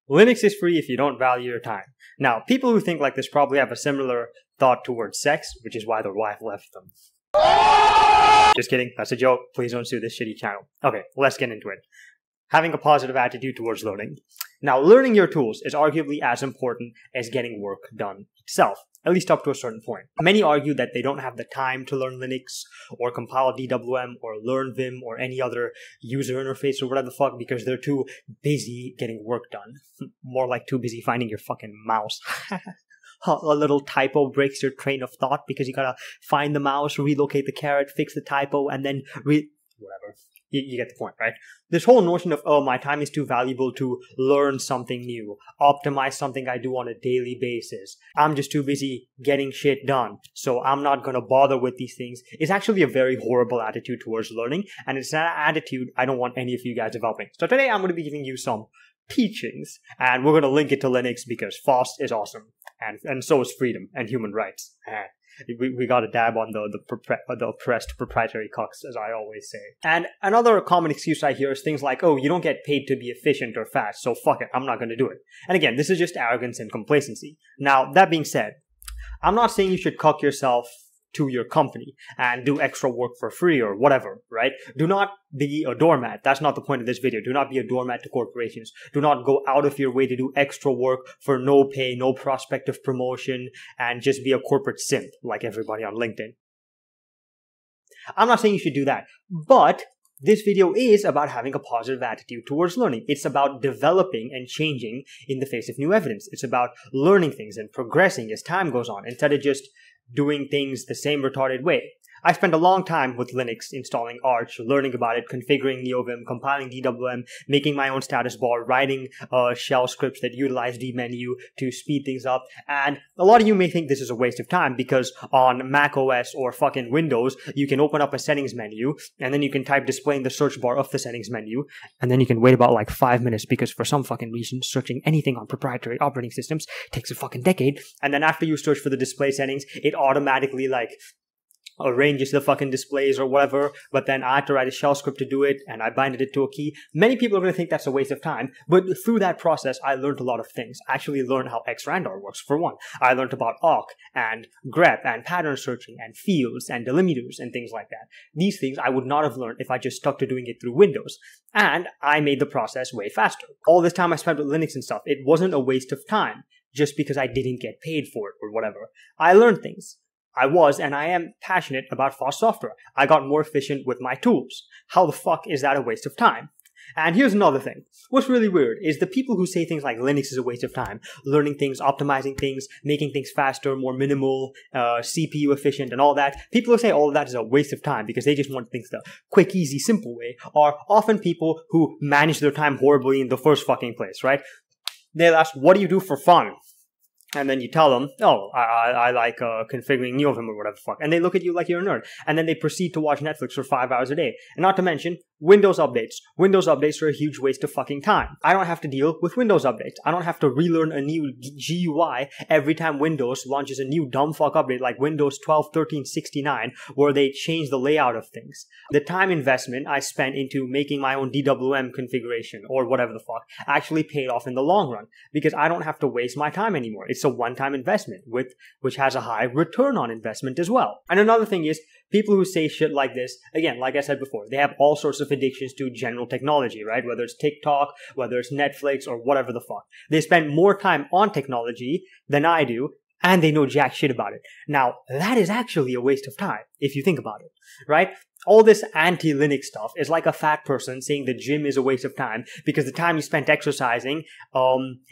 Linux is free if you don't value your time. Now, people who think like this probably have a similar thought towards sex, which is why their wife left them. Just kidding, that's a joke. Please don't sue this shitty channel. Okay, let's get into it. Having a positive attitude towards learning. Now, learning your tools is arguably as important as getting work done itself, at least up to a certain point. Many argue that they don't have the time to learn Linux, or compile DWM, or learn Vim, or any other user interface, or whatever the fuck, because they're too busy getting work done. More like too busy finding your fucking mouse. A little typo breaks your train of thought because you gotta find the mouse, relocate the caret, fix the typo, and then whatever. You get the point, right? This whole notion of, oh, my time is too valuable to learn something new, optimize something I do on a daily basis. I'm just too busy getting shit done, so I'm not gonna bother with these things, is actually a very horrible attitude towards learning, and it's an attitude I don't want any of you guys developing. So today I'm gonna be giving you some teachings, and we're gonna link it to Linux because FOSS is awesome, and so is freedom and human rights. We got a dab on the oppressed proprietary cucks, as I always say. And another common excuse I hear is things like, oh, you don't get paid to be efficient or fast, so fuck it, I'm not going to do it. And again, this is just arrogance and complacency. Now, that being said, I'm not saying you should cuck yourself to your company and do extra work for free or whatever, right? Do not be a doormat. That's not the point of this video. Do not be a doormat to corporations. Do not go out of your way to do extra work for no pay, no prospect of promotion, and just be a corporate simp like everybody on LinkedIn. I'm not saying you should do that, but this video is about having a positive attitude towards learning. It's about developing and changing in the face of new evidence. It's about learning things and progressing as time goes on instead of just doing things the same retarded way. I spent a long time with Linux installing Arch, learning about it, configuring NeoVim, compiling DWM, making my own status bar, writing shell scripts that utilize dmenu to speed things up. And a lot of you may think this is a waste of time because on Mac OS or fucking Windows, you can open up a settings menu and then you can type display in the search bar of the settings menu, and then you can wait about like 5 minutes because for some fucking reason, searching anything on proprietary operating systems takes a fucking decade. And then after you search for the display settings, it automatically like arranges the fucking displays or whatever, but then I have to write a shell script to do it, and I binded it to a key. Many people are going to think that's a waste of time, but through that process, I learned a lot of things. I actually learned how xrandar works, for one. I learned about awk, and grep, and pattern searching, and fields, and delimiters, and things like that. These things I would not have learned if I just stuck to doing it through Windows, and I made the process way faster. All this time I spent with Linux and stuff, it wasn't a waste of time, just because I didn't get paid for it, or whatever. I learned things. I was, and I am passionate about FOSS software. I got more efficient with my tools. How the fuck is that a waste of time? And here's another thing. What's really weird is the people who say things like Linux is a waste of time, learning things, optimizing things, making things faster, more minimal, CPU efficient, and all that. People who say all of that is a waste of time because they just want things the quick, easy, simple way are often people who manage their time horribly in the first fucking place, right? They'll ask, what do you do for fun? And then you tell them, oh, I like configuring NeoVim or whatever the fuck. And they look at you like you're a nerd. And then they proceed to watch Netflix for 5 hours a day. And not to mention, Windows updates. Windows updates are a huge waste of fucking time. I don't have to deal with Windows updates. I don't have to relearn a new GUI every time Windows launches a new dumb fuck update like Windows 12, 13, 69, where they change the layout of things. The time investment I spent into making my own DWM configuration or whatever the fuck actually paid off in the long run because I don't have to waste my time anymore. It's a one-time investment which has a high return on investment as well. And another thing is, people who say shit like this, again, like I said before, they have all sorts of addictions to general technology, right? Whether it's TikTok, whether it's Netflix, or whatever the fuck. They spend more time on technology than I do, and they know jack shit about it. Now, that is actually a waste of time, if you think about it, right? All this anti-Linux stuff is like a fat person saying the gym is a waste of time because the time you spent exercising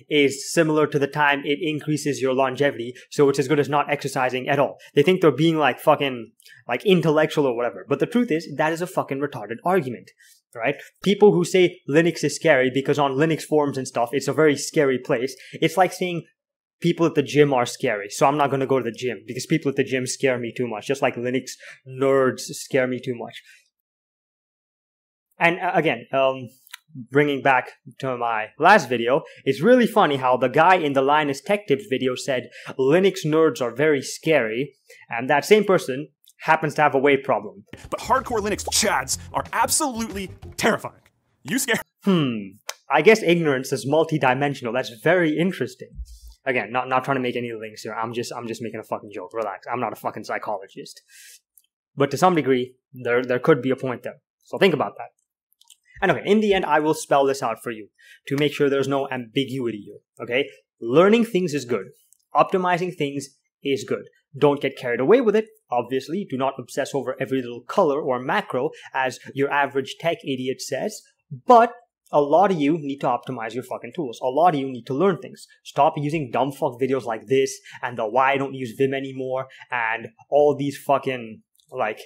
is similar to the time it increases your longevity, so it's as good as not exercising at all. They think they're being like fucking like intellectual or whatever, but the truth is that is a fucking retarded argument, right? People who say Linux is scary because on Linux forums and stuff, it's a very scary place. It's like saying people at the gym are scary, so I'm not going to go to the gym because people at the gym scare me too much, just like Linux nerds scare me too much. And again, bringing back to my last video, it's really funny how the guy in the Linus Tech Tips video said Linux nerds are very scary, and that same person happens to have a weight problem. But hardcore Linux chads are absolutely terrifying. You scare? I guess ignorance is multidimensional. That's very interesting. Again, not trying to make any links here. I'm just making a fucking joke. Relax. I'm not a fucking psychologist. But to some degree, there could be a point there. So think about that. And okay, in the end, I will spell this out for you to make sure there's no ambiguity here. Okay? Learning things is good. Optimizing things is good. Don't get carried away with it. Obviously, do not obsess over every little color or macro as your average tech idiot says. But a lot of you need to optimize your fucking tools. A lot of you need to learn things. Stop using dumb fuck videos like this and the why I don't use Vim anymore and all these fucking, like,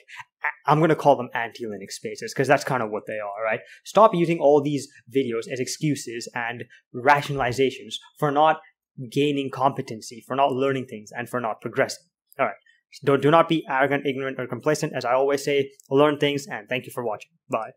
I'm going to call them anti-Linux spaces because that's kind of what they are, right? Stop using all these videos as excuses and rationalizations for not gaining competency, for not learning things, and for not progressing. All right. Do not be arrogant, ignorant, or complacent. As I always say, learn things, and thank you for watching. Bye.